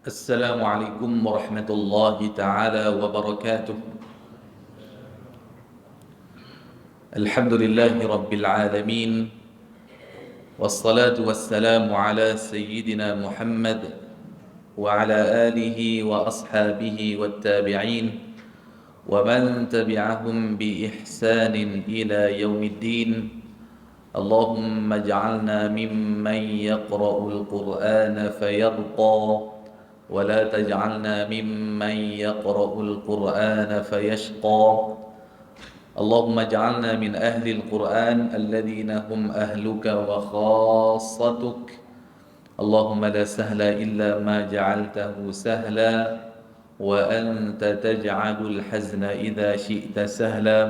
Assalamualaikum warahmatullahi taala wabarakatuh. Alhamdulillahi rabbil alamin. Wassalatu wassalamu ala sayyidina Muhammad wa ala alihi wa ashabihi wattabi'in wa man tabi'ahum bi ihsanin ila yaumiddin. Allahumma ij'alna mimman yaqra'ul Qur'ana fayarqa ولا تجعلنا ممن يقرأ القرآن فيشقى اللهم اجعلنا من أهل القرآن الذين هم أهلك وخاصتك اللهم لا سهل إلا ما جعلته سهلا وأنت تجعل الحزن إذا شئت سهلا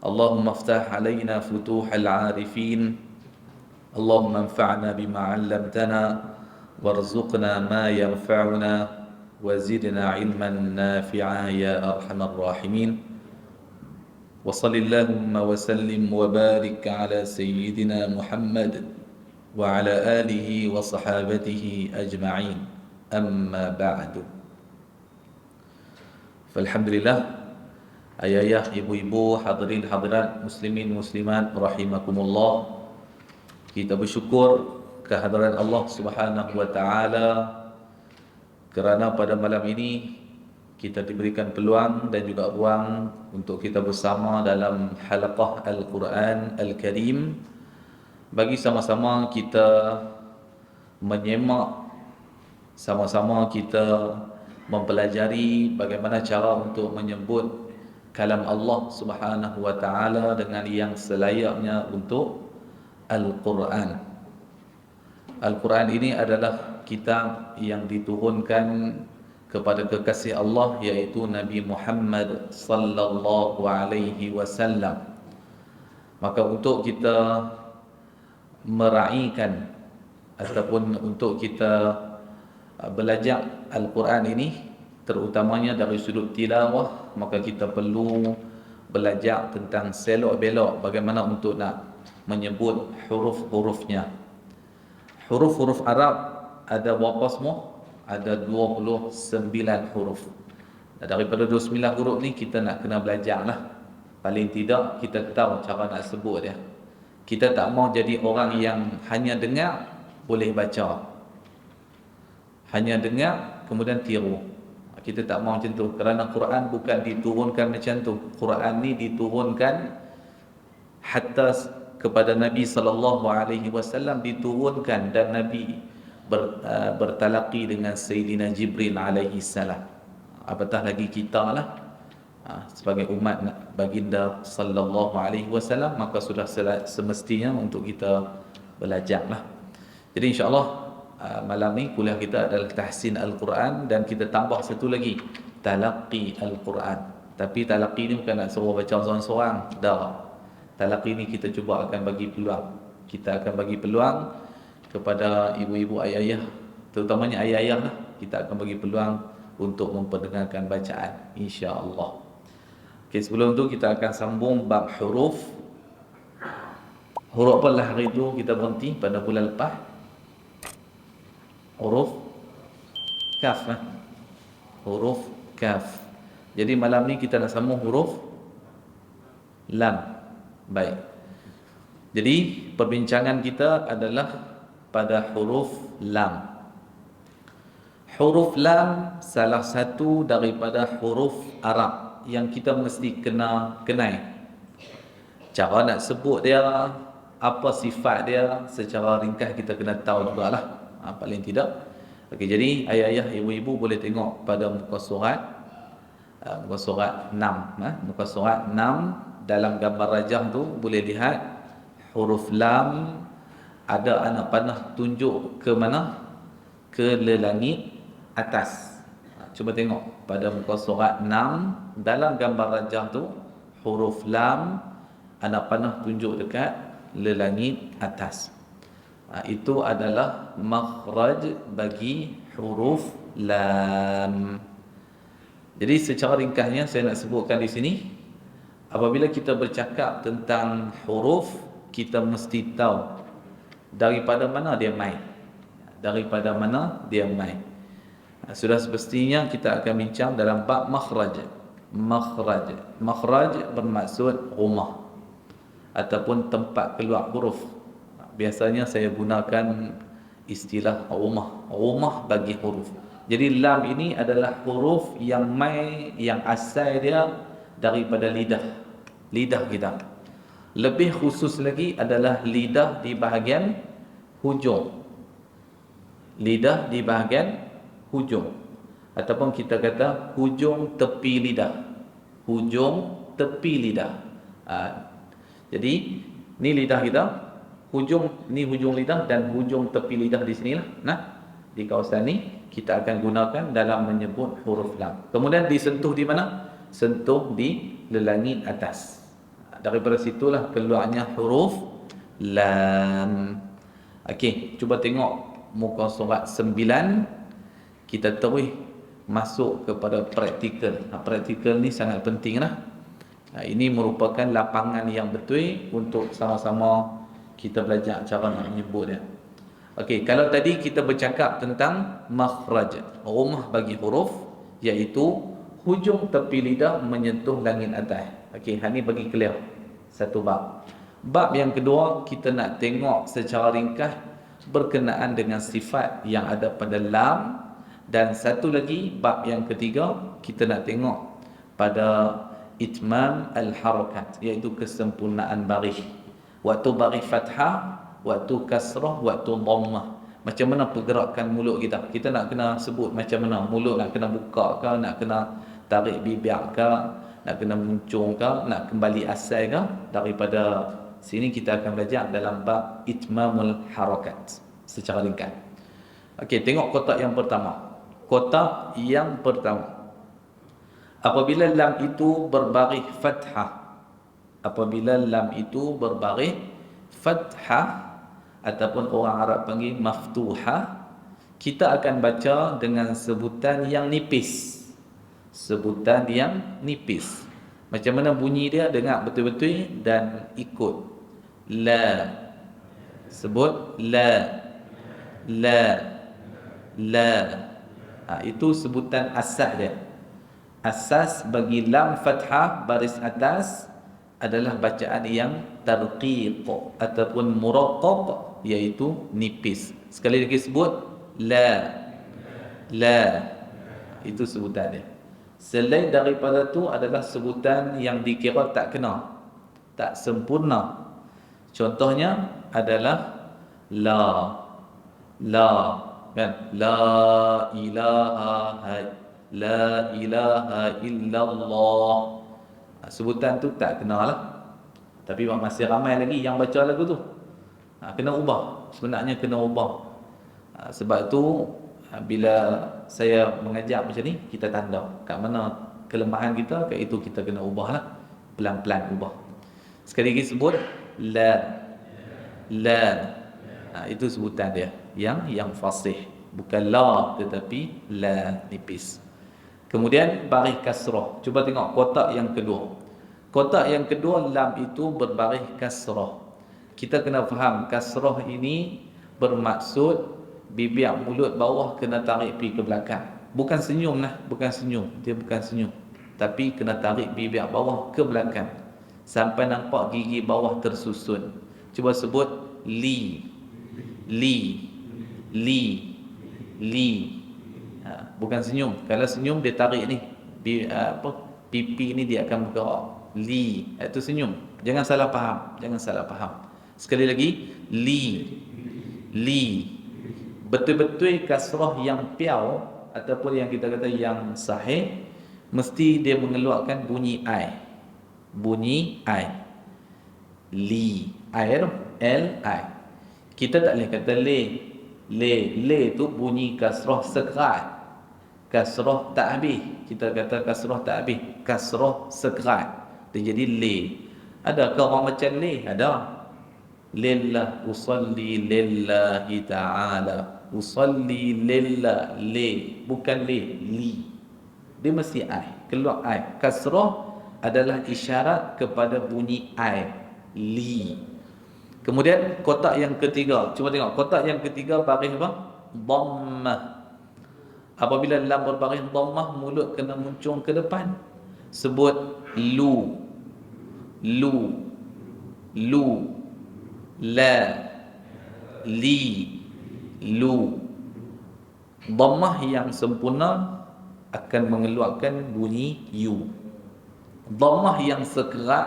اللهم افتح علينا فتوح العارفين اللهم انفعنا بما علمتنا warzuqna ma yanfa'una wa zidna ilman nafi'a ya arhamar rahimin. Wa sallallahu wa sallim wa barik ala sayyidina Muhammad wa ala alihi wa sahabatihi ajma'in. Amma ba'du. Alhamdulillah, ayah-ayah, ibu-ibu, hadirin hadirat, muslimin muslimat rahimakumullah. Kita bersyukur kehadiran Allah Subhanahu wa taala kerana pada malam ini kita diberikan peluang dan juga ruang untuk kita bersama dalam halaqah Al-Quran Al-Karim, bagi sama-sama kita menyemak, sama-sama kita mempelajari bagaimana cara untuk menyebut kalam Allah Subhanahu wa taala dengan yang selayaknya untuk Al-Quran. Al-Quran ini adalah kitab yang diturunkan kepada kekasih Allah, yaitu Nabi Muhammad sallallahu alaihi wasallam. Maka untuk kita meraihkan ataupun untuk kita belajar Al-Quran ini, terutamanya dari sudut tilawah, maka kita perlu belajar tentang selok-belok bagaimana untuk nak menyebut huruf-hurufnya. Huruf-huruf Arab ada berapa semua? Ada 29 huruf. Daripada 29 huruf ni kita nak kena belajar lah. Paling tidak kita tahu cara nak sebut dia. Kita tak mau jadi orang yang hanya dengar boleh baca, hanya dengar kemudian tiru. Kita tak mau macam tu. Kerana Quran bukan diturunkan macam tu. Quran ni diturunkan hatta kepada Nabi sallallahu alaihi wasallam diturunkan, dan Nabi bertalaqi dengan Sayyidina Jibril alaihi salam. Apatah lagi kita lah sebagai umat baginda sallallahu alaihi wasallam, maka sudah semestinya untuk kita belajarlah. Jadi insya-Allah malam ni kuliah kita adalah tahsin Al-Quran, dan kita tambah satu lagi, talaqi Al-Quran. Tapi talaqi ni bukan nak suruh baca seorang-seorang, dah. Talaqi ni kita cuba akan bagi peluang. Kita akan bagi peluang kepada ibu-ibu, ayah-ayah, terutamanya ayah-ayah lah. Kita akan bagi peluang untuk memperdengarkan bacaan, insya-Allah. Okey, sebelum tu kita akan sambung bab huruf. Huruf apa lah hari tu kita berhenti pada bulan lepas? Huruf kaf lah. Huruf kaf. Jadi malam ni kita nak sambung huruf lam. Baik. Jadi perbincangan kita adalah pada huruf lam. Huruf lam salah satu daripada huruf Arab yang kita mesti kenai. Cara nak sebut dia, apa sifat dia, secara ringkas kita kena tahu jugalah. Paling tidak. Okey, jadi ayah-ayah, ibu-ibu boleh tengok pada muka surat muka surat 6, muka surat 6. Dalam gambar rajah tu boleh lihat huruf lam ada anak panah tunjuk ke mana? Ke langit atas. Cuba tengok pada muka surat 6, dalam gambar rajah tu huruf lam anak panah tunjuk dekat langit atas. Itu adalah makhraj bagi huruf lam. Jadi secara ringkasnya saya nak sebutkan di sini, Apabila kita bercakap tentang huruf, kita mesti tahu daripada mana dia main. Daripada mana dia main. Sudah semestinya kita akan bincang dalam bab makhraj. Makhraj bermaksud rumah ataupun tempat keluar huruf. Biasanya saya gunakan istilah rumah bagi huruf. Jadi lam ini adalah huruf yang asal dia daripada lidah kita. Lebih khusus lagi adalah lidah di bahagian hujung. Lidah di bahagian hujung, ataupun kita kata hujung tepi lidah. Hujung tepi lidah. Jadi ni lidah kita, ni hujung lidah dan hujung tepi lidah di sinilah. Nah, di kawasan ni kita akan gunakan dalam menyebut huruf lam. Kemudian disentuh di mana? Sentuh di lelangit atas. Daripada situlah keluarnya huruf lam. Okey, cuba tengok muka surat 9. Kita terus masuk kepada praktikal. Praktikal ni sangat penting lah. Ini merupakan lapangan yang betul untuk sama-sama kita belajar cara nak menyebut dia. Okey, kalau tadi kita bercakap tentang makhraj, rumah bagi huruf, iaitu hujung tepi lidah menyentuh langit atas. Okey, hal ni bagi clear satu bab. Bab yang kedua, kita nak tengok secara ringkas berkenaan dengan sifat yang ada pada lam. Dan satu lagi, bab yang ketiga, kita nak tengok pada itmam al-harakat, iaitu kesempurnaan baris. Waktu baris fathah, waktu kasrah, waktu dhammah. Macam mana pergerakan mulut kita? Kita nak kena sebut macam mana. Mulut nak kena buka ke, nak kena tarik bibir ke, nak kena muncung ke, nak kembali asal ke. Daripada sini kita akan belajar dalam bab itmamul harakat secara ringkas. Okey, tengok kotak yang pertama. Kotak yang pertama, apabila lam itu berbaris fathah, apabila lam itu berbaris fathah ataupun orang Arab panggil maftuhah, kita akan baca dengan sebutan yang nipis. Sebutan yang nipis. Macam mana bunyi dia? Dengar betul-betul dan ikut. La. Sebut la. Itu sebutan asas dia. Asas bagi lam fathah baris atas adalah bacaan yang tarqiq ataupun muraqqab, iaitu nipis. Sekali lagi sebut la. Itu sebutan dia. Selain daripada tu adalah sebutan yang dikira tak kena, tak sempurna. Contohnya adalah la. Kan? La ilaha illallah. Sebutan tu tak kena lah. Tapi masih ramai lagi yang baca lagu tu. Kena ubah. Sebenarnya kena ubah. Sebab tu bila saya mengajar macam ni, kita tanda kat mana kelemahan kita, kat itu kita kena ubah lah. Pelan-pelan ubah. Sekali lagi sebut la. Itu sebutan dia yang fasih. Bukan la, tetapi la nipis. Kemudian baris kasrah. Cuba tengok kotak yang kedua. Kotak yang kedua, lam itu berbaris kasrah. Kita kena faham kasrah ini bermaksud bibir mulut bawah kena tarik pergi ke belakang. Bukan senyum lah, bukan senyum. Dia bukan senyum. Tapi kena tarik bibir bawah ke belakang sampai nampak gigi bawah tersusun. Cuba sebut li. Bukan senyum. Kalau senyum dia tarik ni, pipi ni dia akan bergerak. Li, itu senyum. Jangan salah faham. Sekali lagi, li. Betul-betul kasrah yang piau ataupun yang kita kata yang sahih, mesti dia mengeluarkan bunyi ai. Li, air, l-i. Kita tak boleh kata le tu bunyi kasrah sekerat. Kasrah tak habis. Kita kata kasrah tak habis. Kasrah sekerat. Dia jadi le. Adakah orang macam le? Ada. Lillah, usalli lillahi ta'ala. Usalli lillah, le. Bukan le, li. Dia mesti ai. Keluar ai. Kasrah adalah isyarat kepada bunyi I, li. Kemudian kotak yang ketiga, cuba tengok kotak yang ketiga baris apa? Dhammah. Apabila lam berbaris dhammah, mulut kena muncung ke depan. Sebut lu, lu, lu, la, li, lu. Dhammah yang sempurna akan mengeluarkan bunyi u. Dhammah yang sekerat,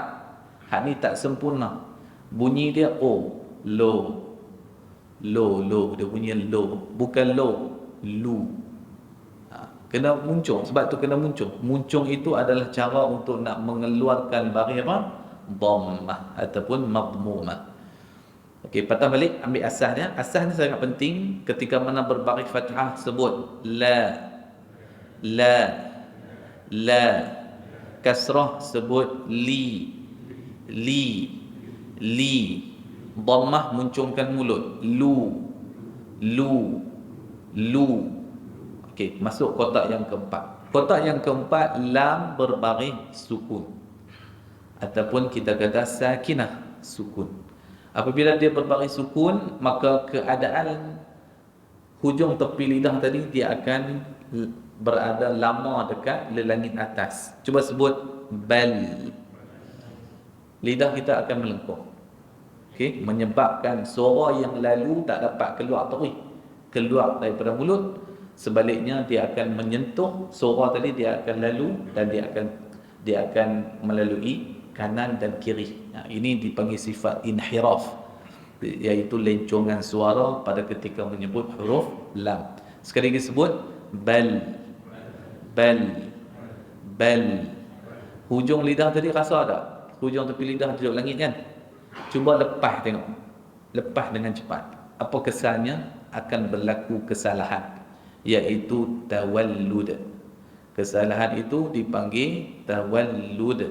hak ni tak sempurna, bunyi dia o, lo, lo, dia bunyi lo, bukan lo, lu. Kena muncung, sebab tu kena muncung. Muncung itu adalah cara untuk nak mengeluarkan baris apa? Dhammah ataupun madmumah. Okey, patah balik, ambil asasnya. Asas ni sangat penting. Ketika mana berbaris fathah, sebut la, la, la. Kasrah, sebut li, li, li. Dhammah, muncungkan mulut, lu, lu, lu. Okey, masuk kotak yang keempat. Kotak yang keempat, lam berbaris sukun, ataupun kita kata sakinah, sukun. Apabila dia berbaris sukun, maka keadaan hujung tepi lidah tadi dia akan berada lama dekat langit atas. Cuba sebut bal. Lidah kita akan melengkung. Okey, menyebabkan suara yang lalu tak dapat keluar terus, keluar daripada mulut. Sebaliknya dia akan menyentuh suara tadi, dia akan lalu dan dia akan melalui kanan dan kiri. Ini dipanggil sifat inhiraf, iaitu lencongan suara pada ketika menyebut huruf lam. Sekali lagi sebut bal, bal, bal. Hujung lidah tadi rasa tak? Hujung tepi lidah duduk langit kan? Cuba lepas tengok. Lepas dengan cepat. Apa kesannya? Akan berlaku kesalahan, iaitu tawallud. Kesalahan itu dipanggil tawallud.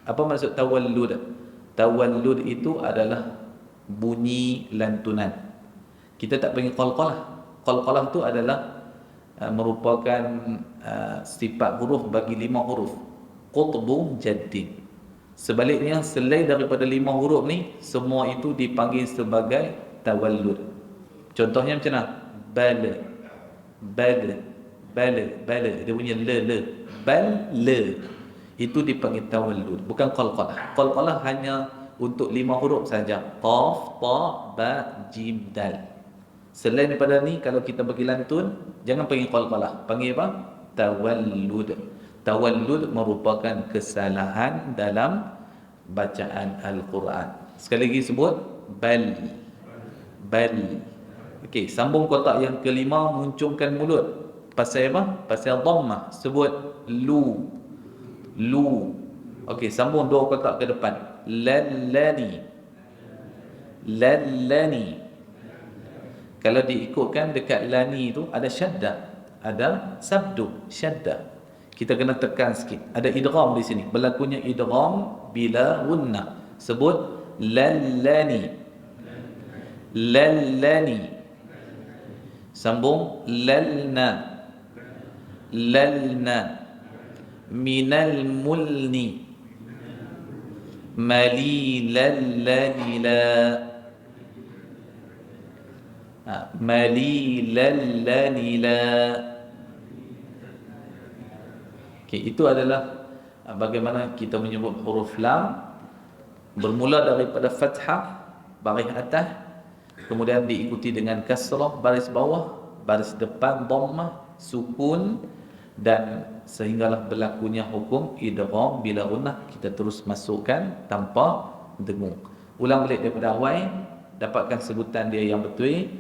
Apa maksud tawallud? Tawallud itu adalah bunyi lantunan. Kita tak panggil qalqalah. Qalqalah itu adalah merupakan sifat huruf bagi 5 huruf. Qutbu jaddin. Sebaliknya, selain daripada 5 huruf ni, semua itu dipanggil sebagai tawallud. Contohnya macam mana? Bal, bal, bal, bal. Dia punya le. Bal, le. Itu dipanggil tawallud, bukan qalqalah. Qalqalah hanya untuk 5 huruf saja. Qaf, ta, ba, jim, dal. Selain daripada ni, kalau kita bagi lantun, jangan panggil qalqalah. Panggil apa? Tawallud. Tawallud merupakan kesalahan dalam bacaan Al-Quran. Sekali lagi sebut bal, bal. Okey, sambung kotak yang kelima, muncungkan mulut. Pasal apa? Pasal dhammah. Sebut lu, lu. Okey, sambung 2 kotak ke depan. Lallani, lallani. Kalau diikutkan dekat lani itu ada syaddah, ada sabdu, syaddah. Kita kena tekan sikit. Ada idgham di sini. Berlakunya idgham bila gunnah. Sebut lallani, lallani. Sambung lalna, lalna. Minal mulni, mali lallanila, mali lallanila. Okay, itu adalah bagaimana kita menyebut huruf lam. Bermula daripada fathah, baris atas, kemudian diikuti dengan kasrah, baris bawah, baris depan dhammah, sukun, dan sehinggalah berlakunya hukum idgham bila gunnah. Kita terus masukkan tanpa dengung. Ulang balik daripada awal, dapatkan sebutan dia yang betul.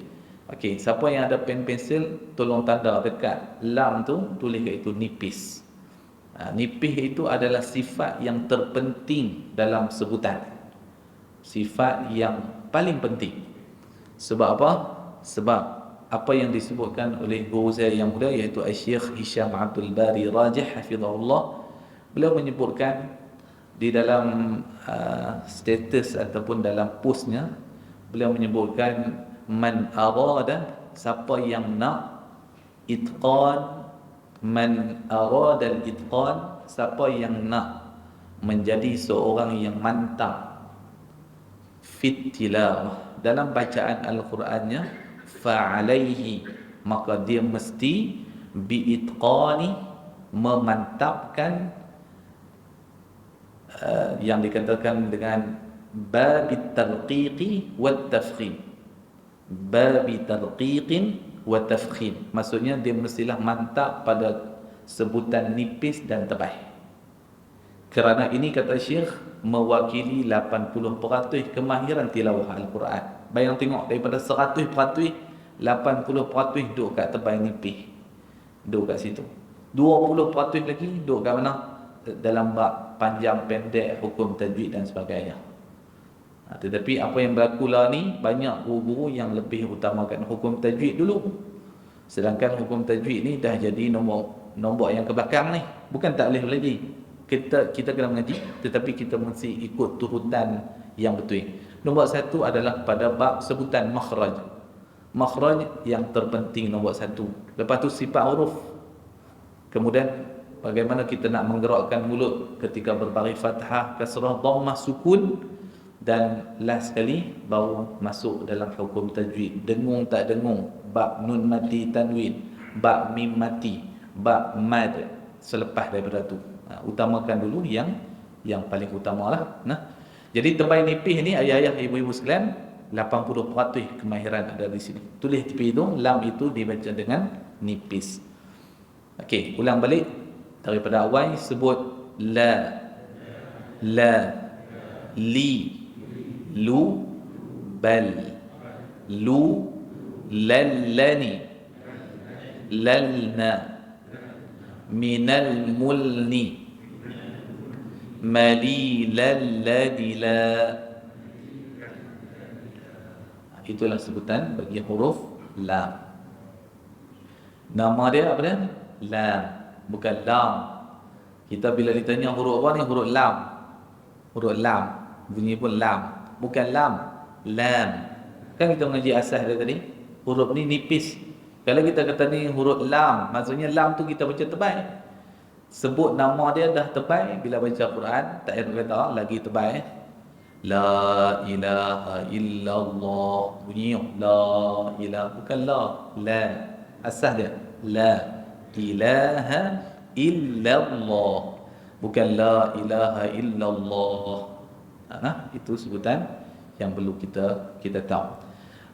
Okey, siapa yang ada pen pensil, tolong tanda dekat lam tu, tulis kat itu nipis. Nipis itu adalah sifat yang terpenting dalam sebutan, sifat yang paling penting. Sebab apa? Sebab apa yang disebutkan oleh guru saya yang muda, iaitu Syekh Hisham Abdul Bari Rajih hafizahullah. Beliau menyebutkan di dalam status ataupun dalam postnya, beliau menyebutkan man arada, siapa yang nak itqan, man arada al-itqan, siapa yang nak menjadi seorang yang mantap fit tilawah dalam bacaan Al-Qurannya, fa'alaihi, maka dia mesti biitqani, memantapkan yang dikatakan dengan babit tarqiqi wat tafkhim. Babit tarqiqin wa tafkhim, maksudnya dia mestilah mantap pada sebutan nipis dan tebal. Kerana ini, kata Syekh, mewakili 80% kemahiran tilawah Al-Quran. Bayang tengok, daripada 100%, 80% duduk kat tebal nipis, duduk kat situ. 20% lagi duduk kat mana? Dalam bab panjang pendek, hukum tajwid dan sebagainya. Tetapi apa yang berlaku lah ni, banyak guru-guru yang lebih utamakan hukum tajwid dulu. Sedangkan hukum tajwid ni dah jadi nombor yang ke belakang ni. Bukan tak boleh lagi. Kita kena mengaji, tetapi kita mesti ikut turutan yang betul. Nombor satu adalah pada bab sebutan makhraj. Makhraj yang terpenting nombor satu. Lepas tu sifat huruf. Kemudian bagaimana kita nak menggerakkan mulut ketika berbaris fathah, kasrah, dhammah, sukun. Dan last sekali baru masuk dalam hukum tajwid. Dengung tak dengung, bab nun mati tanwin, bab mim mati, bab mad selepas daripada tu. Utamakan dulu yang paling utamalah. Jadi tebal nipis ni, ayah-ayah, ibu-ibu sekalian, 80% kemahiran ada di sini. Tulis tepi hidung, lam itu dibaca dengan nipis. Okey, ulang balik daripada awal. Sebut la, li, lu, bal, lu, lallani, lalna, minal mulni, mali, lalladila. Itulah sebutan bagi huruf lam. Nama dia apa dia? Lam, bukan lam. Kita bila ditanya huruf apa ni? Huruf lam. Huruf lam, bunyi pun lam, bukan lam, lam. Kan kita mengaji asas dia tadi, huruf ni nipis. Kalau kita kata ni huruf lam, maksudnya lam tu kita baca tebal. Sebut nama dia dah tebal. Bila baca Quran, tak payah kata lagi tebal. La ilaha illallah, bunyi la ilaha, bukan la. Asas dia la ilaha illallah, bukan la ilaha illallah. Itu sebutan yang perlu kita tahu.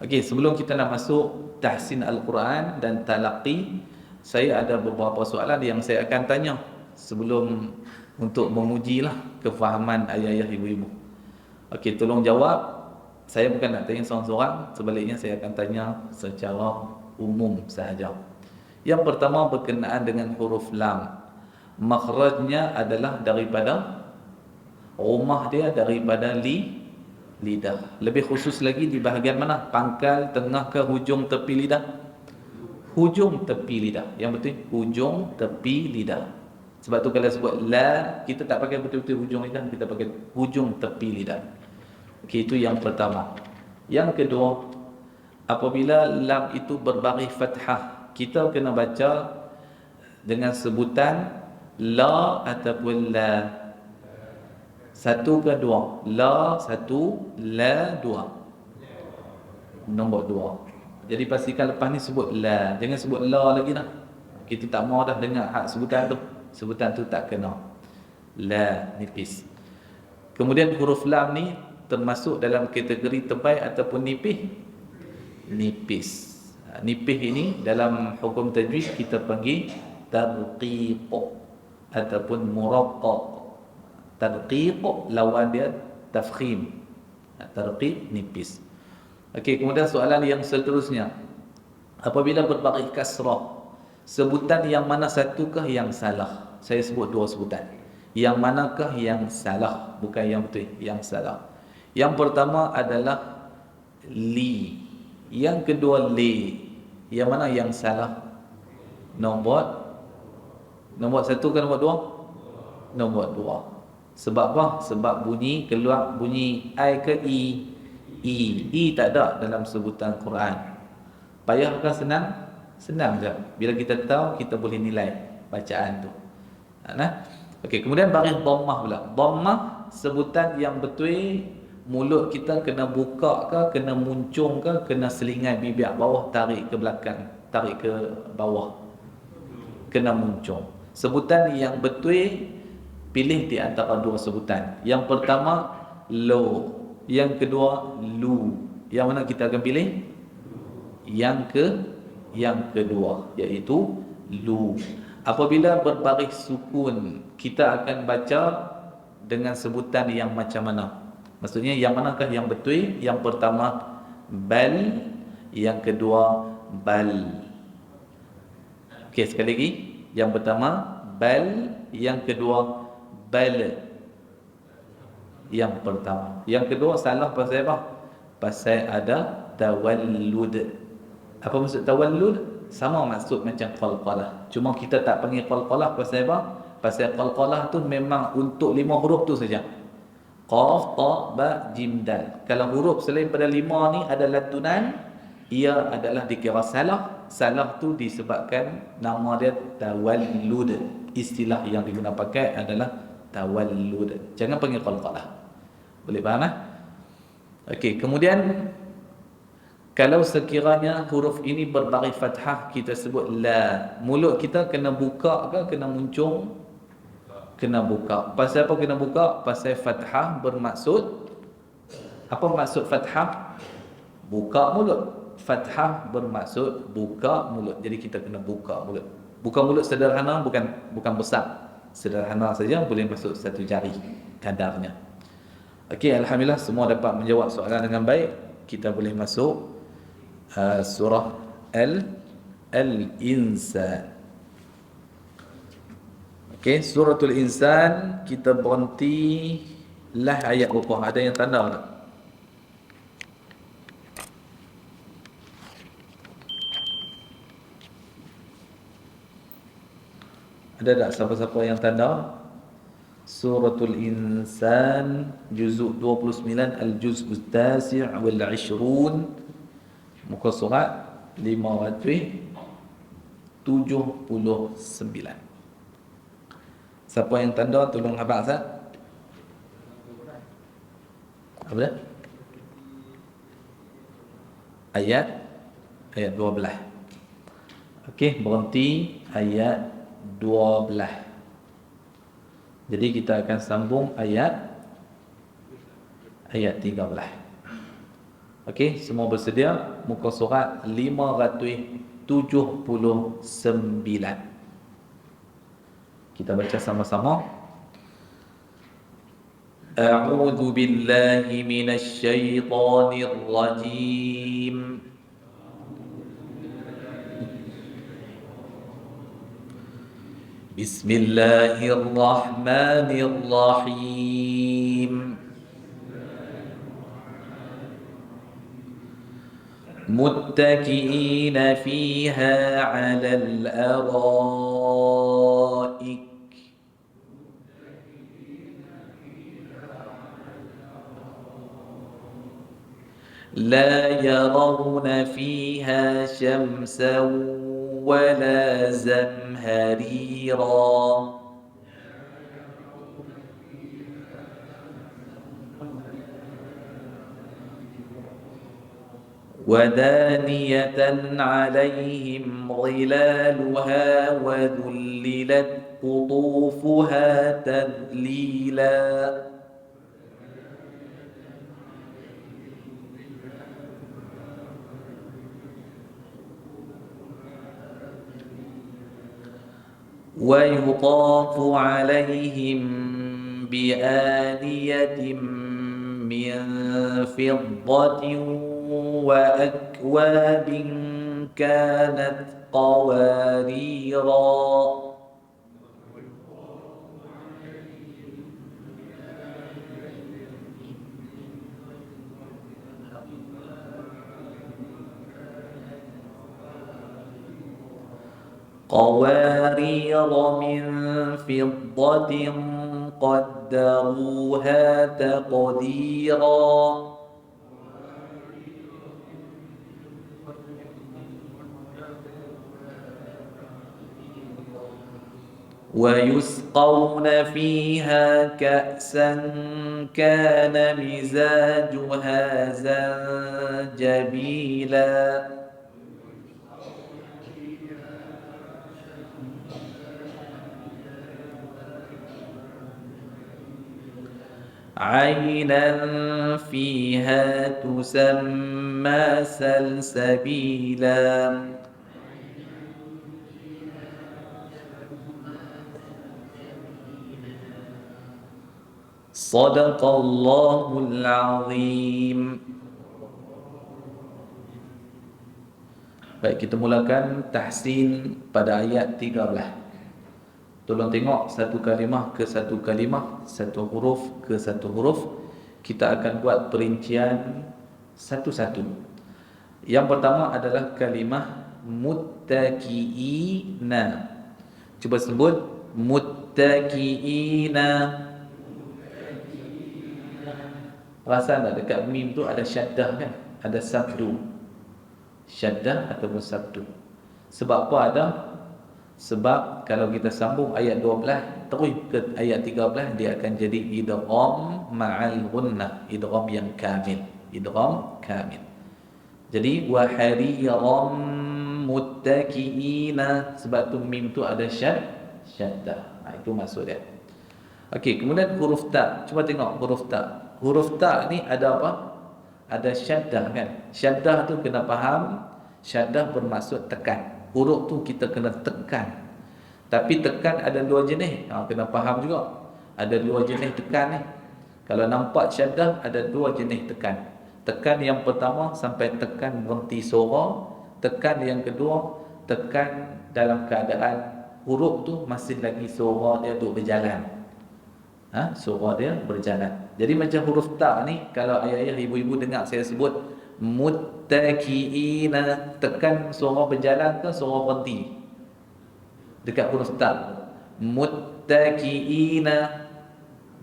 Okey, sebelum kita nak masuk tahsin Al-Quran dan talaqi, saya ada beberapa soalan yang saya akan tanya sebelum untuk memujilah kefahaman ayah-ayah, ibu-ibu. Okey, tolong jawab. Saya bukan nak tanya seorang-seorang, sebaliknya saya akan tanya secara umum sahaja. Yang pertama berkenaan dengan huruf lam. Makhrajnya adalah daripada rumah dia, daripada lidah. Lebih khusus lagi di bahagian mana? Pangkal, tengah ke hujung tepi lidah? Hujung tepi lidah. Yang betul hujung tepi lidah. Sebab tu kalau sebut la, kita tak pakai betul-betul hujung lidah, kita pakai hujung tepi lidah. Okey, itu yang pertama. Yang kedua, apabila lam itu berbaris fathah, kita kena baca dengan sebutan la ataupun la. Satu ke dua? La satu, la dua. Nombor dua. Jadi pastikan lepas ni sebut la. Jangan sebut la lagi dah. Kita tak mau dah dengar hak sebutan tu. Sebutan tu tak kena. La, nipis. Kemudian huruf lam ni termasuk dalam kategori tebal ataupun nipis? Nipis. Nipis ini dalam hukum tajwid kita panggil tarqiq ataupun muraqqaq. Tarqiq lawan dia tafkhim. Tarqiq nipis. Okey, kemudian soalan yang seterusnya. Apabila berbaris kasrah, sebutan yang mana satukah yang salah? Saya sebut dua sebutan. Yang manakah yang salah? Bukan yang betul, yang salah. Yang pertama adalah li. Yang kedua li. Yang mana yang salah? Nombor satu ke nombor dua? Nombor dua. Sebab apa? Sebab bunyi keluar bunyi I ke I. I tak ada dalam sebutan Quran. Payah bukan senang? Senang je. Bila kita tahu, kita boleh nilai bacaan tu. Okey, kemudian baris dhammah pula. Dhammah sebutan yang betul, mulut kita kena buka ke, kena muncung ke, kena selingai bibir bawah, tarik ke belakang, tarik ke bawah, kena muncung. Sebutan yang betul, pilih di antara dua sebutan. Yang pertama lo, yang kedua lu. Yang mana kita akan pilih? Yang kedua, iaitu lu. Apabila berbaris sukun, kita akan baca dengan sebutan yang macam mana? Maksudnya yang manakah yang betul? Yang pertama bal, yang kedua bal. Okey, sekali lagi. Yang pertama bal, yang kedua bal. Yang pertama. Yang kedua salah pasal apa? Pasal ada tawallud. Apa maksud tawallud? Sama maksud macam qalqalah. Cuma kita tak panggil qalqalah pasal apa? Pasal qalqalah tu memang untuk 5 huruf tu saja. Qaf, ta, ba, jim, dal. Kalau huruf selain pada 5 ni ada lantunan, ia adalah dikira salah. Salah tu disebabkan nama dia tawallud. Istilah yang digunakan pakai adalah tawallud. Jangan panggil qalqalah. Boleh faham eh? Okey, kemudian kalau sekiranya huruf ini berbaris fathah, kita sebut la. Mulut kita kena buka ke kena muncung? Kena buka. Pasal apa kena buka? Pasal fathah bermaksud, apa maksud fathah? Buka mulut. Fathah bermaksud buka mulut. Jadi kita kena buka mulut. Buka mulut sederhana, bukan besar. Sederhana saja, boleh masuk satu jari kadarnya. Okey, alhamdulillah semua dapat menjawab soalan dengan baik. Kita boleh masuk surah Al-Insan. Okey, suratul Insan kita berhenti lah ayat berapa? Ada yang tanda tak? Ada tak siapa-siapa yang tanda? Suratul Insan juzuk 29, al-juz'u tasi' wal 'ishrun, muka surat 579. Siapa yang tanda tolong habaq Ustaz? Apa dia? Ayat 12. Okey, berhenti ayat 12. Jadi kita akan sambung ayat 13. Okey, semua bersedia? Muka surat 579. Kita baca sama-sama. A'udzu billahi minasy syaithanir rajim. Bismillahirrahmanirrahim. Muttaqi'ina fiha 'alal araik. La yarawna fiha syamsan wala zamharira. ودانية عليهم ظلالها وذللت قطوفها تذليلا. ويطاف عليهم بآنية من فضة وأكواب كانت قواريرا. قوارير من فضة قدروها تقديرا. ويسقون فيها كأسا كان مزاجها زنجبيلا عينا فيها تسمى سلسبيلا صدق الله العظيم. Baik, kita mulakan tahsin pada ayat 13. Tolong tengok satu kalimah ke satu kalimah, satu huruf ke satu huruf. Kita akan buat perincian satu-satu. Yang pertama adalah kalimah muttaqiina. Cuba sebut muttaqiina. Perasan tak dekat mim tu ada syaddah kan? Ada sabdu. Syaddah ataupun sabdu. Sebab apa ada? Sebab kalau kita sambung ayat 12 terus ke ayat 13, dia akan jadi idgham ma'al gunnah, idgham yang kamil, idgham kamil. Jadi wa hariran muttaqiina, sebab tu mim tu ada syaddah. Itu maksud dia. Okey, kemudian huruf ta. Cuba tengok huruf ta. Huruf ta ni ada apa? Ada syaddah kan? Syaddah tu kena faham, syaddah bermaksud tekan. Huruf tu kita kena tekan. Tapi tekan ada dua jenis. Kena faham juga. Ada dua jenis tekan ni. Kalau nampak syaddah ada dua jenis tekan. Tekan yang pertama sampai tekan berhenti suara. Tekan yang kedua, tekan dalam keadaan huruf tu masih lagi suara dia duduk berjalan. Suara dia berjalan. Jadi macam huruf ta ni, kalau ayah-ayah ibu-ibu dengar saya sebut muttaqiina, tekan suara berjalan ke suara berhenti dekat huruf ta. Muttaqiina,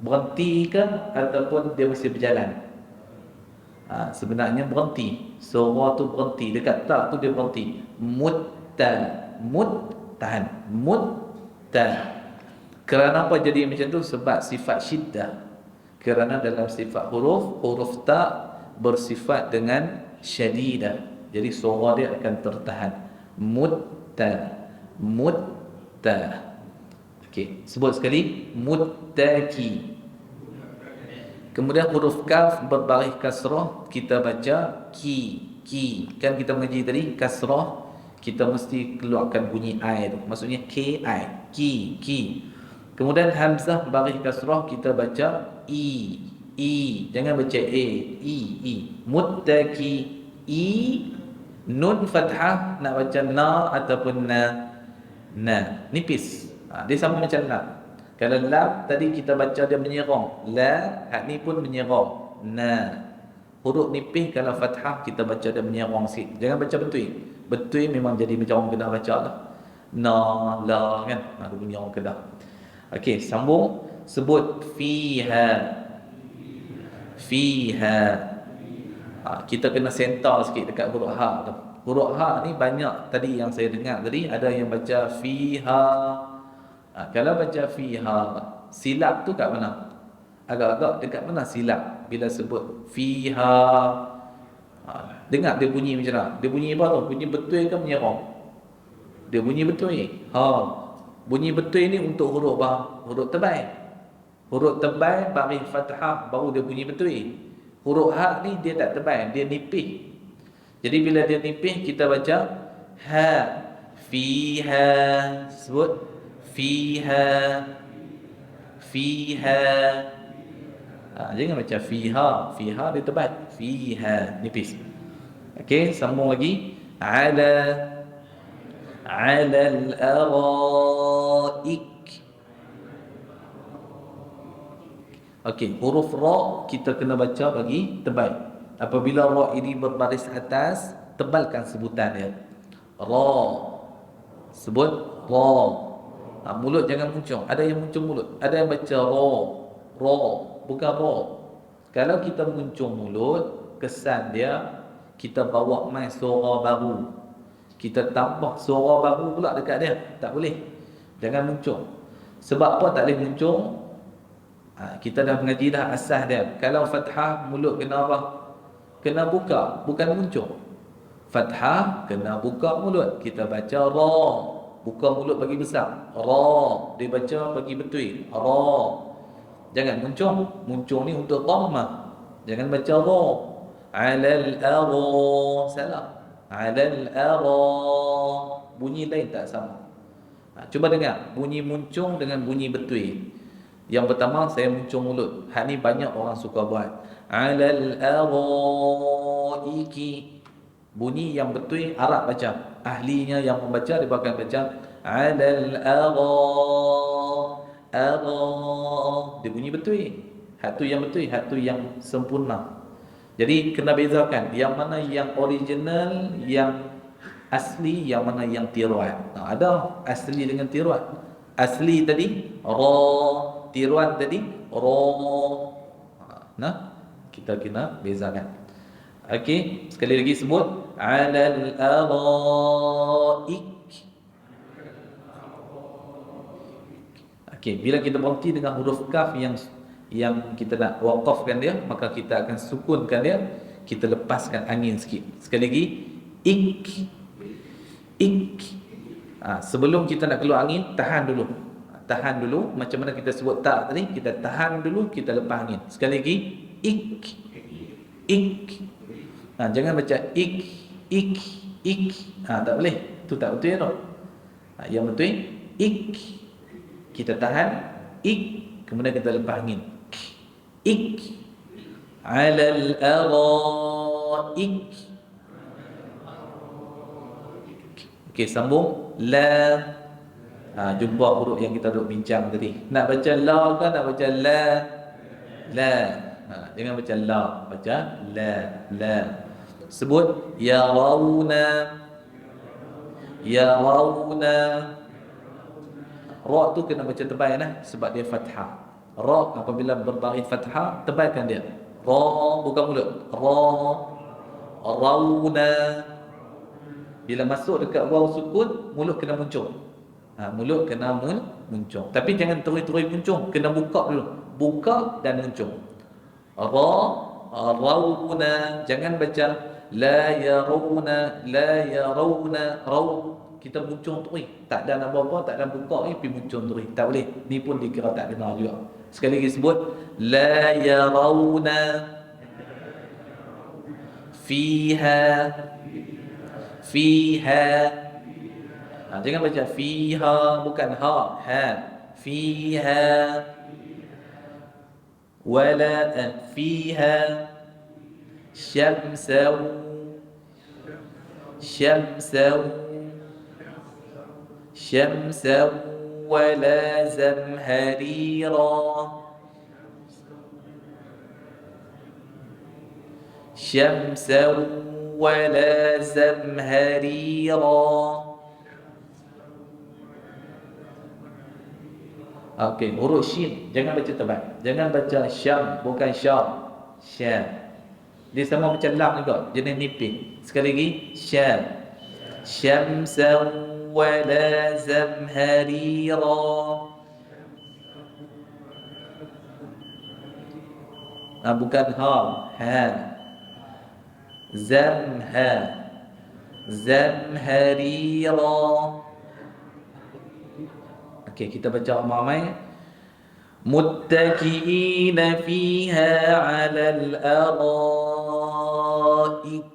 berhenti ke ataupun dia masih berjalan? Sebenarnya berhenti. Suara tu berhenti, dekat ta tu dia berhenti. Tahan. Kerana apa jadi macam tu? Sebab sifat syiddah. Kerana dalam sifat huruf ta bersifat dengan syadidah. Jadi suara dia akan tertahan. Mutta. Okey, sebut sekali muttaqi. Kemudian huruf kaf berbaris kasrah, kita baca ki. Kan kita mengaji tadi kasrah, kita mesti keluarkan bunyi i tu. Maksudnya ki. Kemudian hamzah baris kasrah, kita baca i. Jangan baca i. Muttaqi i. Nun fathah nak baca na ataupun na. Nipis. Dia sama macam lam. Kalau lam tadi kita baca dia menyerang, la hak ni pun menyerang. Na. Huruf nipis kalau fathah kita baca dia menyerang sikit. Jangan baca betul. Betul memang jadi macam orang Kedah baca lah. Na, la kan. Ada bunyi orang Kedah. Okey, sambung. Sebut fiha. Kita kena sentar sikit dekat huruf ha tu. Huruf ha ni banyak tadi yang saya dengar tadi, ada yang baca fiha. Kalau baca fiha, silap tu kat mana? Agak-agak dekat mana silap bila sebut fiha? Dengar dia bunyi macam mana? Dia bunyi apa tu? Bunyi betul ke menyerang? Dia bunyi betul. Bunyi betul ni untuk huruf apa? Huruf tebal. Huruf tebal baris fathah baru dia bunyi betul. Huruf ha ni dia tak tebal, dia nipis. Jadi bila dia nipis kita baca ha. Fiha. Sebut fiha. Jangan baca fiha. Fiha dia tebal. Fiha nipis. Okey, sambung lagi. Ala al-araik. Okey, huruf ra kita kena baca bagi tebal. Apabila ra ini berbaris atas, tebalkan sebutan dia. Ra. Sebut ra. Mulut jangan muncung. Ada yang muncung mulut, ada yang baca ra, bukan ra. Kalau kita muncung mulut, kesan dia kita bawa mai suara baru. Kita tambah suara baru pula dekat dia. Tak boleh. Jangan muncung. Sebab apa tak boleh muncung? Kita dah mengaji dah asas dia. Kalau fathah, mulut kena apa? Kena buka, bukan muncung. Fathah kena buka mulut. Kita baca ra, buka mulut bagi besar. Ra, dia baca bagi betul. Ra. Jangan muncung. Muncung ni untuk dhammah. Jangan baca ra. Alal ara, salah. Alal ara. Bunyi lain tak sama. Cuba dengar bunyi muncung dengan bunyi betul. Yang pertama saya muncung mulut. Hak ni banyak orang suka buat. Alal araiki. Bunyi yang betul Arab baca. Ahlinya yang membaca dia akan baca alal ara. Dia bunyi betul. Hak tu yang betul, hak tu yang sempurna. Jadi kena bezakan yang mana yang original, yang asli, yang mana yang tiruan. Ada asli dengan tiruan. Asli tadi ra, tiruan tadi ra. Nah, kita kena bezakan. Okey, sekali lagi sebut alal araik. Okey, bila kita berhenti dengan huruf kaf yang kita nak waqafkan dia, maka kita akan sukunkan dia, kita lepaskan angin sikit. Sekali lagi, ik. Ik. Sebelum kita nak keluar angin, tahan dulu. Tahan dulu, macam mana kita sebut tak tadi, kita tahan dulu, kita lepas angin. Sekali lagi, ik. Ik. Jangan baca ik, ik, ik. Tak boleh. Tu tak betul tu. Yang betul, ik. Kita tahan, ik. Kemudian kita lepas angin. Ik. Alal araik. Okey, sambung. La. Jumpa huruf yang kita duk bincang tadi. Nak baca la ke nak baca la? La. Jangan baca la, baca la. La. Sebut yarawna. Yarawna. Ra tu kena baca tebal sebab dia fathah. Ra apabila berbaris fathah, tebalkan dia. Ra bukan mulut. Ra. Rawna. Bila masuk dekat waw sukun, mulut kena muncung. Mulut kena muncung. Tapi jangan terus-terus muncung, kena buka dulu. Buka dan muncung. Ra, rawna. Jangan baca la yarawna, la yarawna, raw. Kita muncung terus. Tak ada nak apa-apa, tak ada buka ni, pergi muncung terus. Tak boleh. Ni pun dikira tak kena juga. Sekali lagi sebut la yarawna fiha. Fiha. Jangan baca fiha, bukan ha. Ha. Fiha. Wala fiha syamsaw. Syamsaw. Syamsaw wala zamharira. Syamsaw wala zamharira. Okey, huruf shin jangan baca tebal. Jangan baca syam, bukan syam. Syam. Dia sama macam lam juga, jenis nipis. Sekali lagi, syam. Syamsan wala zamharira. Bukan ha, ha. Zamha. Zamharira. Okey, kita baca ramai. Muttaki'ina fiha 'alal araik.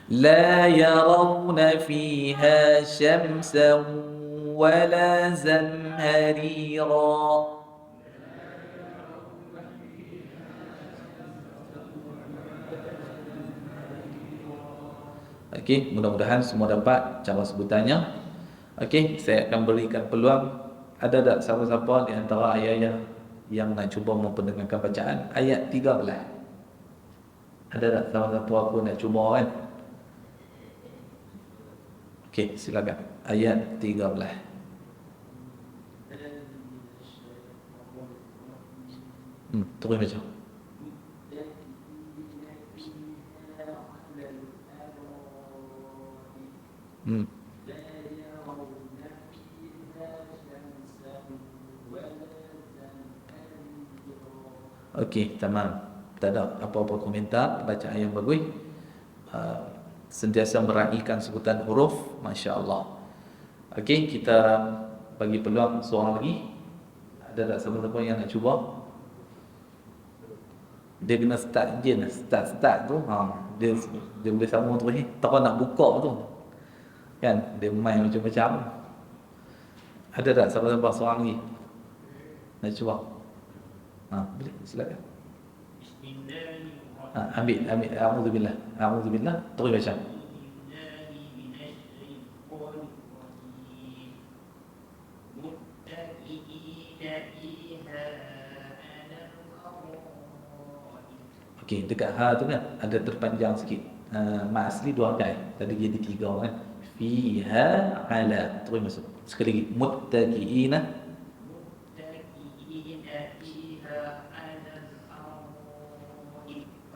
La yarawna fiha syamsan wala zamharira. Okey, mudah-mudahan semua dapat cara sebutannya. Okey, saya akan berikan peluang. Ada tak siapa-siapa di antara ayah-ayah yang nak cuba mempendengarkan bacaan ayat 13? Ada tak siapa-siapa aku nak cuba kan? Okey, silakan. Ayat 13. Terus baca. Hmm. Okey, tamam. Tak ada apa-apa komentar, bacaan yang bagus. Uh, Sentiasa meraihkan sebutan huruf, masya-Allah. Okey, kita bagi peluang seorang lagi. Ada tak siapa-siapa yang nak cuba? Dia kena start je, start tu. Dia boleh sambung terus ni. Tak nak buka tu. Kan, dia main macam-macam. Ada tak siapa-siapa seorang lagi? Nak cuba? Boleh, silakan. Ambil. A'udzubillah. A'udzubillah. Terus baca. Okey, dekat ha tu kan ada terpanjang sikit. Mak asli dua harakat. Tadi jadi tiga kan. Fiha ala. Terus masuk. Sekali lagi. Muttaqiina.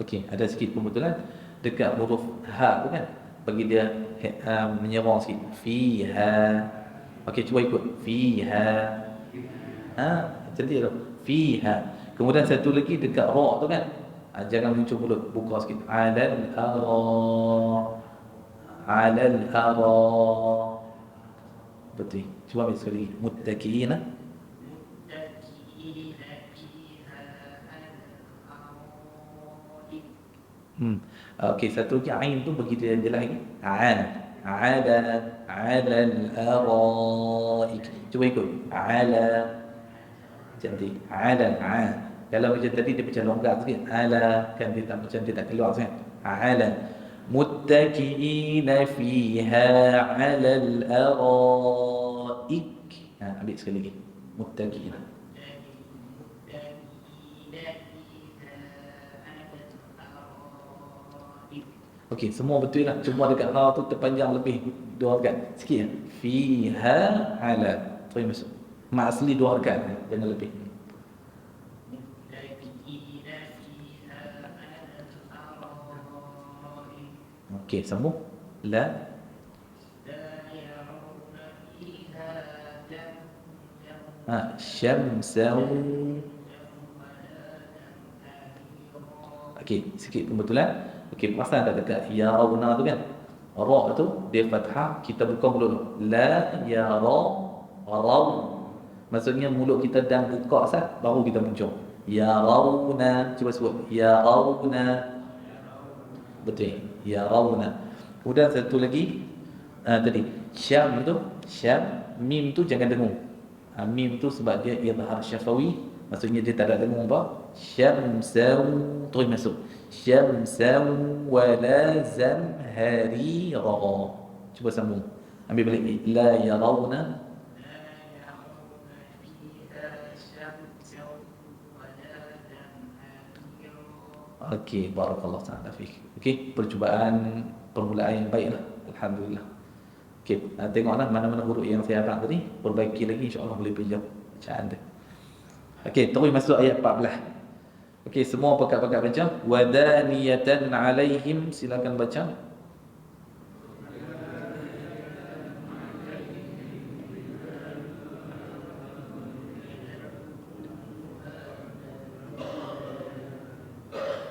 Okey, ada sikit pembetulan dekat huruf ha tu kan. Bagi dia menyerang sikit. Fiha. Okey, cuba ikut. Fiha. Macam tu. Fiha. Kemudian satu lagi dekat ra tu kan. Jangan muncul mulut, buka sikit. Alal ara. Betul. Cuba ambil sekali lagi. Muttaqiina. Okey, satu lagi ain tu bagi dia jelas lagi. Ala al-araik. Cuba ikut. Ala. Cantik. Kalau macam tadi dia macam longgar sikit. Ala kan dia tak macam dia tak keluar sangat. Ala. Muttaqiina fiha 'ala al-araik. Ambil sekali lagi. Muttaqiina. Okey, semua betul lah. Cuma dekat ha tu terpanjang lebih dua harakat. Sikit ya. Fiha 'ala. Terus masuk. Mak asli dua harakat, jangan lebih. Okey, sambung. La syamsau. Okey, sikit kebetulan. Okey, perasan tak dekat ya rauna tu kan? Ra tu dia fathah, kita buka mulut tu. La ya raw. Maksudnya mulut kita dah buka sah, baru kita muncul. Ya rauna. Cuba sebut. Ya rauna. Betul. Ya rauna. Kemudian satu lagi tadi syam tu, mim tu jangan dengung. Mim tu sebab dia izhar syafawi, maksudnya dia tak ada dengung apa. Syamsau terus masuk. Syamsau wala zamharira. Cuba sambung. Ambil balik. La yarawna. Okey, barakallahu ta'ala fiik. Okey, percubaan permulaan yang baiklah. Alhamdulillah. Okey, tengoklah mana-mana huruf yang saya harap tadi, perbaiki lagi insya-Allah boleh pinjam bacaan dia. Okey, terus masuk ayat 14. Okey, semua pakat-pakat baca. Wadaniyatan 'alaihim, silakan baca.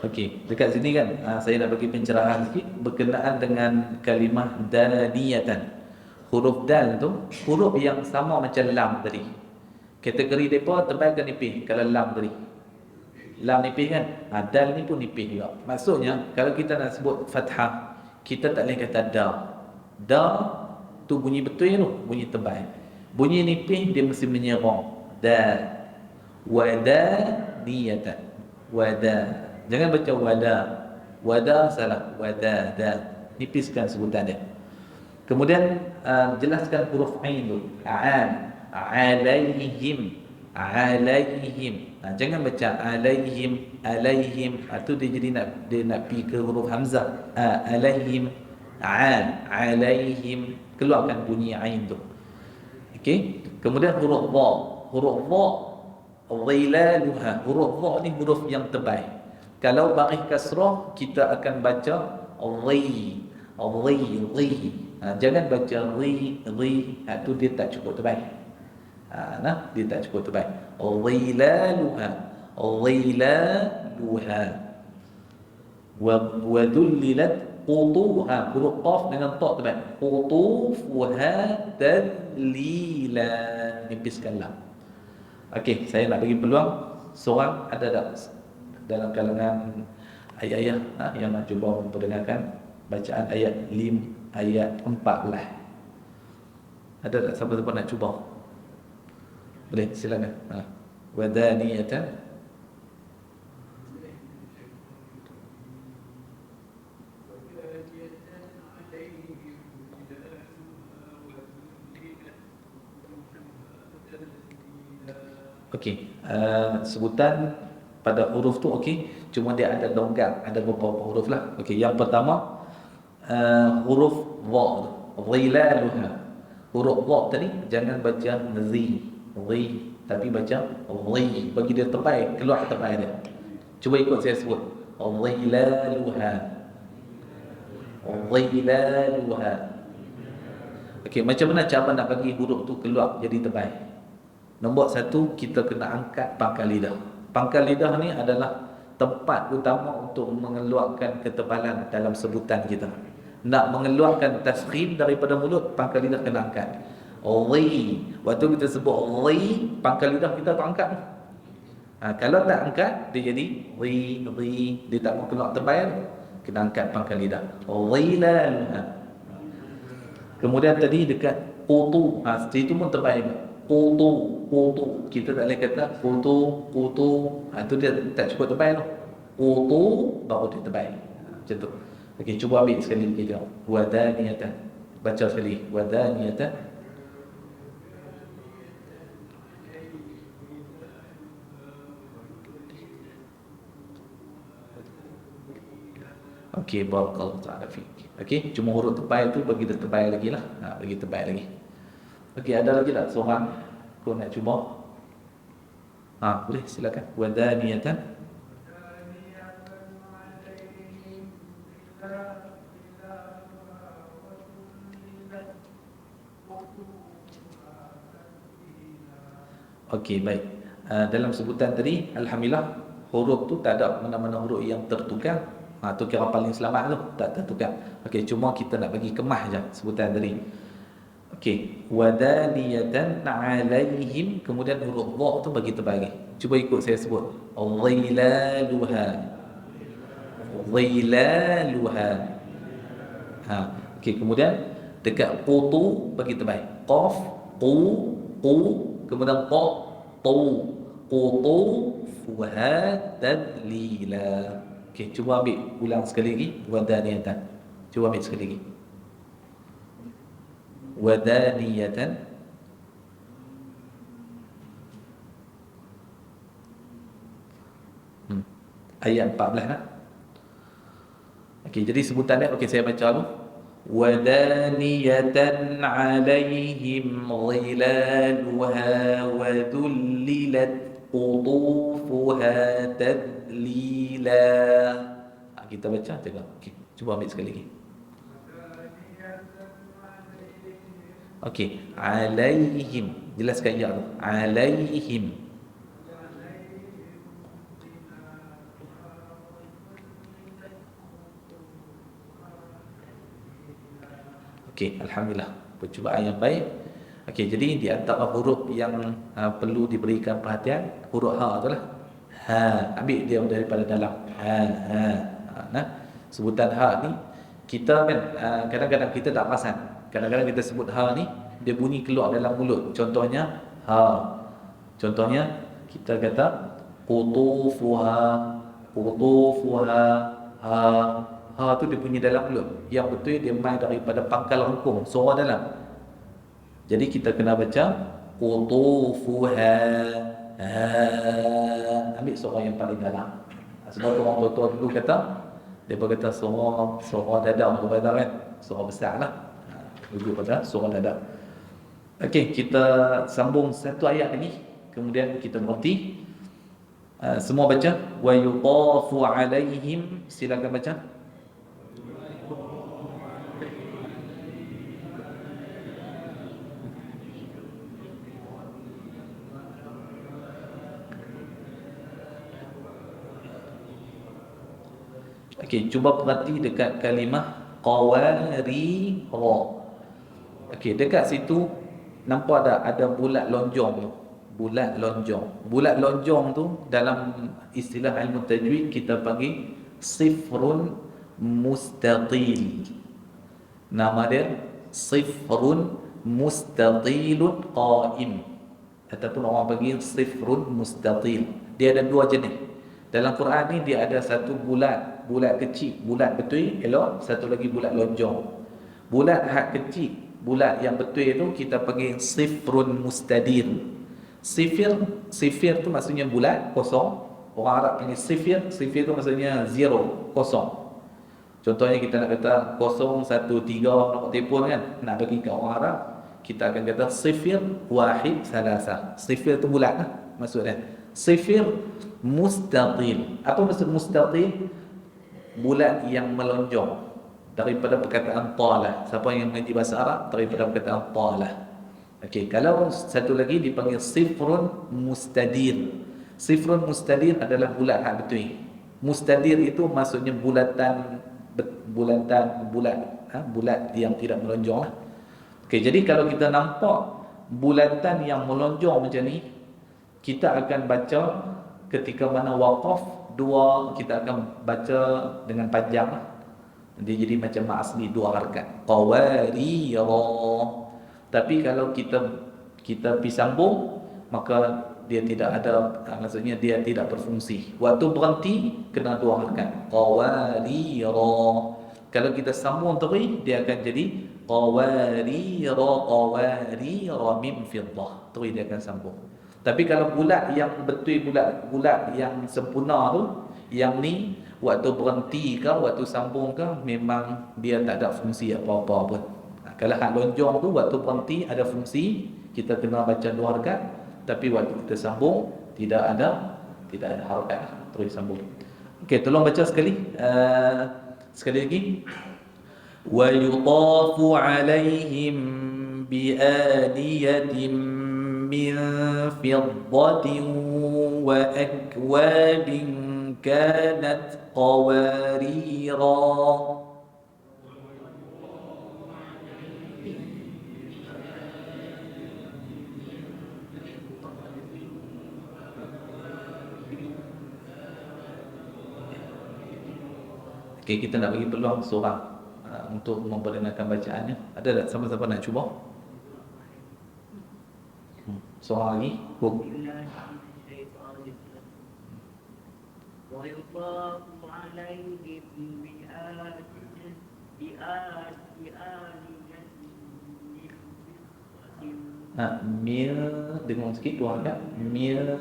Okey, dekat sini kan saya nak bagi pencerahan sikit berkenaan dengan kalimah daniyatan. Huruf dal tu huruf yang sama macam lam tadi. Kategori depa tebal ke nipis kalau lam tadi. Lam nipis kan? Dal ni pun nipis juga. Maksudnya kalau kita nak sebut fathah, kita tak boleh kata da. Da tu bunyi betul tu, bunyi tebal. Bunyi nipis dia mesti menyerang. Da. Wadaniyatan. Wada. Jangan baca wada. Wada salah. Wada, da. Nipiskan sebutan dia. Kemudian jelaskan huruf ain tu. Alaihim. Jangan baca alaihim. Itu dia jadi nak pi ke huruf hamzah. Alaihim. Alaihim. Keluarkan bunyi ain tu. Okey. Kemudian huruf dha. Huruf dha dhilaluha. Huruf dha ni huruf yang tebal. Kalau baris kasrah kita akan baca dhi. Jangan baca ri, tu dia tak cukup terbaik. Dia tak cukup terbaik. Dhilaluha, dhilaluha. Wa dhullilat qutuha. Huruf qaf dengan ta terbaik. Qutufuha tadlila. Nipiskan lam. Okey, saya nak bagi peluang seorang ada tak dalam kalangan ayah-ayah yang nak cuba memperdengarkan bacaan ayat 14. Ada tak siapa-siapa nak cuba? Boleh, silakan. Wadaniyatan. Okey, sebutan pada huruf tu okey, cuma dia ada longgar, ada beberapa huruf lah. Okey, yang pertama huruf dha, dhilaluha. Huruf dha tadi jangan baca zi, tapi baca dhi, bagi dia tebai, keluar tebai dia. Cuba ikut saya sebut. Dhilaluha. Dhilaluha. Okey, macam mana cara nak bagi huruf tu keluar jadi tebai? Nombor satu, kita kena angkat pangkal lidah. Pangkal lidah ni adalah tempat utama untuk mengeluarkan ketebalan dalam sebutan kita. Nak mengeluarkan taskhim daripada mulut, pangkal lidah kena angkat. Ri. Waktu kita sebut ri, pangkal lidah kita tak angkat. Kalau tak angkat, dia jadi ri. Dia tak mau keluar tebal, kena angkat pangkal lidah. Dhilaluha. Kemudian tadi dekat qutu, itu pun tebal juga. Qutu. Kita tak boleh kata qutu. Tu dia tak cukup tebal tu. Qutu baru dia tebal. Macam tu. Okey, cuba ambil sekali lagi tengok. Wadaniyatan. Baca sekali. Wadaniyatan. Okey, barakallahu ta'ala fiik. Okey, cuma huruf tebal tu bagi dia tebal lagi lah. Bagi tebal lagi. Okey, ada lagi tak seorang kau nak cuba? Boleh, silakan. Wadaniyatan. Okey, baik. Dalam sebutan tadi, alhamdulillah, huruf tu tak ada mana-mana huruf yang tertukar. Tu kira paling selamat tu, tak tertukar. Okey, cuma kita nak bagi kemah je sebutan tadi. Okey, wadaniyatan alaihim, kemudian huruf dha tu bagi tebal lagi. Cuba ikut saya sebut. Dhilaluha. Dhilaluha. Okey, kemudian dekat qutu bagi tebal. Qaf, qu, kemudian qa, tu, qutu, fuha, tadlila. Okey, cuba ambil ulang sekali lagi. Wadaniyatan. Cuba ambil sekali lagi. Wadaniyatan. Ayat 14 lah. Okey, jadi sebutannya okey saya baca dulu. Wadaniyatan alaihim dhilaluha wa dhullilat qutufuha tadlila. Kita baca tengok. Okey, cuba ambil sekali lagi. Okey, alaihim. Jelaskan ya tu. Alaihim. Okey, alhamdulillah. Percubaan yang baik. Okey, jadi di antara huruf yang perlu diberikan perhatian, huruf ha tu lah. Ambil dia daripada dalam. Sebutan ha ni kita kan kadang-kadang kita tak perasan. Kadang-kadang kita sebut ha ni dia bunyi keluar dalam mulut. Contohnya ha. Contohnya kita kata qutufuha. Ha tu dia bunyi dalam mulut. Yang betul dia mai daripada pangkal rengkuh, suara dalam. Jadi kita kena baca qutufuha. Ambil suara yang paling dalam. Sebab orang tua dulu kata, dia berkata suara dadah tu kan, suara besar lah. Rujuk pada surah Al-Adab. Okey, kita sambung satu ayat lagi, kemudian kita berhenti. Semua baca. Wa yutafu alaihim. Silakan baca. Okey, cuba perhati dekat kalimah qawarira. Okey, dekat situ nampak ada bulat lonjong tu. Bulat lonjong. Bulat lonjong tu dalam istilah ilmu tajwid kita panggil sifrun mustatil. Nama dia sifrun mustatilun qaim, ataupun orang panggil sifrun mustatil. Dia ada dua jenis. Dalam Quran ni dia ada satu bulat, bulat kecil, bulat betul elok, satu lagi bulat lonjong. Bulat hak kecil, bulat yang betul itu kita panggil sifrun mustadir. Sifir tu maksudnya bulat kosong. Orang Arab panggil sifir, sifir tu maksudnya zero, kosong. Contohnya kita nak kata 013 nombor telefon kan, nak bagi kat orang Arab, kita akan kata sifir wahid salasa. Sifir tu bulat lah maksudnya. Sifir mustatil. Apa maksud mustatil? Bulat yang melonjong. Daripada perkataan talah. Siapa yang mengaji bahasa Arab, daripada perkataan talah. Okey, kalau satu lagi dipanggil sifrun mustadir. Sifrun mustadir adalah bulat hak betul. Mustadir itu maksudnya bulat, bulat yang tidak melonjong lah. Okey, jadi kalau kita nampak bulatan yang melonjong macam ni, kita akan baca ketika mana waqaf dua, kita akan baca dengan panjang lah. Dia jadi macam mak asli dua harakat. Qawarira. Tapi kalau kita pi sambung, maka dia tidak ada, maksudnya dia tidak berfungsi. Waktu berhenti kena dua harakat. Qawarira. Kalau kita sambung terus, dia akan jadi qawarira min fiddah. Terus dia akan sambung. Tapi kalau bulat yang betul, bulat yang sempurna tu, yang ni waktu berhenti ke, waktu sambung ke, memang dia tak ada fungsi apa-apa pun. Kalau hak lonjong tu waktu berhenti ada fungsi, kita kena baca dua harakat. Tapi waktu kita sambung tidak ada harakat, terus sambung. Okey, tolong baca sekali. Sekali lagi. Wa yutafu alaihim bi aniyatin min fiddatin wa akwabin kanat qawarira. Okay, kita nak bagi peluang seorang untuk memperdengarkan bacaannya. Ada tak siapa-siapa nak cuba? Seorang lagi. Mir, dengar sikit dua harakat. Mir.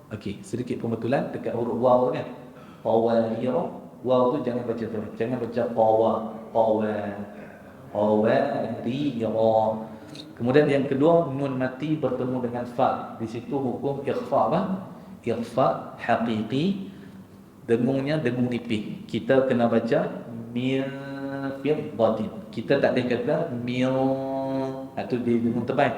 Okey, sedikit pembetulan dekat huruf waw kan. Qawarira. Waw tu jangan baca terus. Jangan baca qawarira. Kemudian yang kedua, nun mati bertemu dengan fa. Di situ hukum ikhfa apa? Ikhfa haqiqi. Dengungnya dengung nipih. Kita kena baca min fiddatin. Kita tak boleh kata min. Itu dia dengung tebal.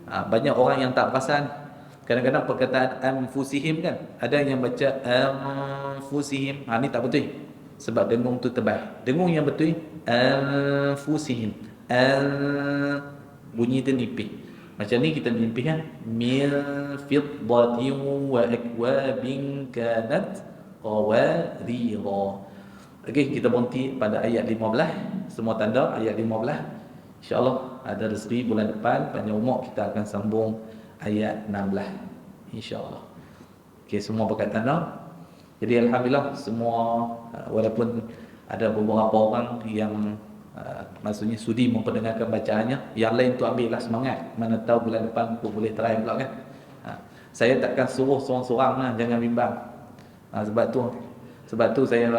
Banyak orang yang tak perasan. Kadang-kadang perkataan anfusihim kan, ada yang baca anfusihim. Ni tak betul. Sebab dengung tu tebal. Dengung yang betul anfusihim. Bunyi tu nipih. Macam ni kita nipih kan. Min fiddatin wa akwabin kanat qawarira. Okey, kita berhenti pada ayat 15. Semua tanda ayat 15. InsyaAllah ada rezeki bulan depan panjang umur kita akan sambung ayat 16 insya-Allah. Okey, semua berkaitan tanda. Jadi alhamdulillah semua, walaupun ada beberapa orang yang maksudnya sudi memperdengarkan bacaannya, yang lain tu ambillah semangat. Mana tahu bulan depan tu boleh try pula kan. Saya takkan suruh seorang-seorang lah, jangan bimbang. Sebab tu saya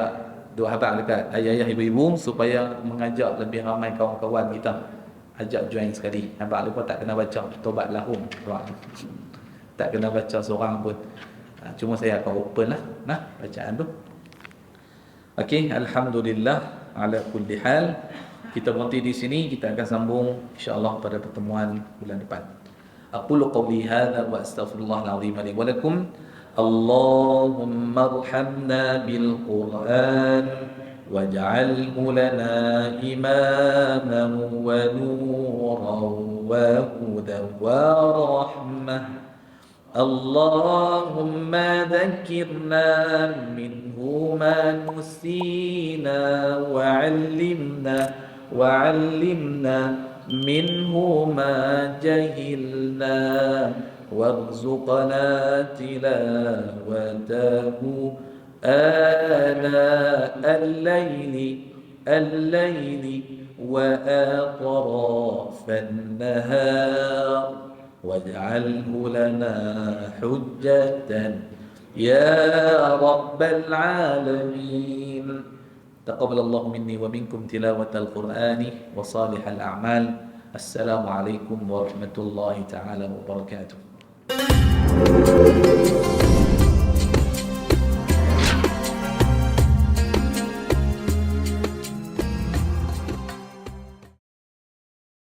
doa harap dekat ayah-ayah ibu-ibu supaya mengajak lebih ramai kawan-kawan kita. Ajak join sekali. Nampak lupa tak kena baca tobat lahum. Tak kena baca seorang pun. Cuma saya akan open lah bacaan tu. Okey, alhamdulillah ala kulli hal. Kita berhenti di sini, kita akan sambung insya-Allah pada pertemuan bulan depan. أقول قولي هذا وأستغفر الله العظيم لي ولكم. اللهم ارحمنا بالقرآن واجعله لنا إماما ونورا وهدى ورحمة. اللهم ذكرنا منه ما نسينا وعلمنا منه ما جهلنا وارزقنا تلاوته آناء الليل وأطراف النهار واجعله لنا حجة يا رب العالمين. تقبل الله مني ومنكم تلاوة القرآن وصالح الأعمال. السلام عليكم ورحمة الله تعالى وبركاته.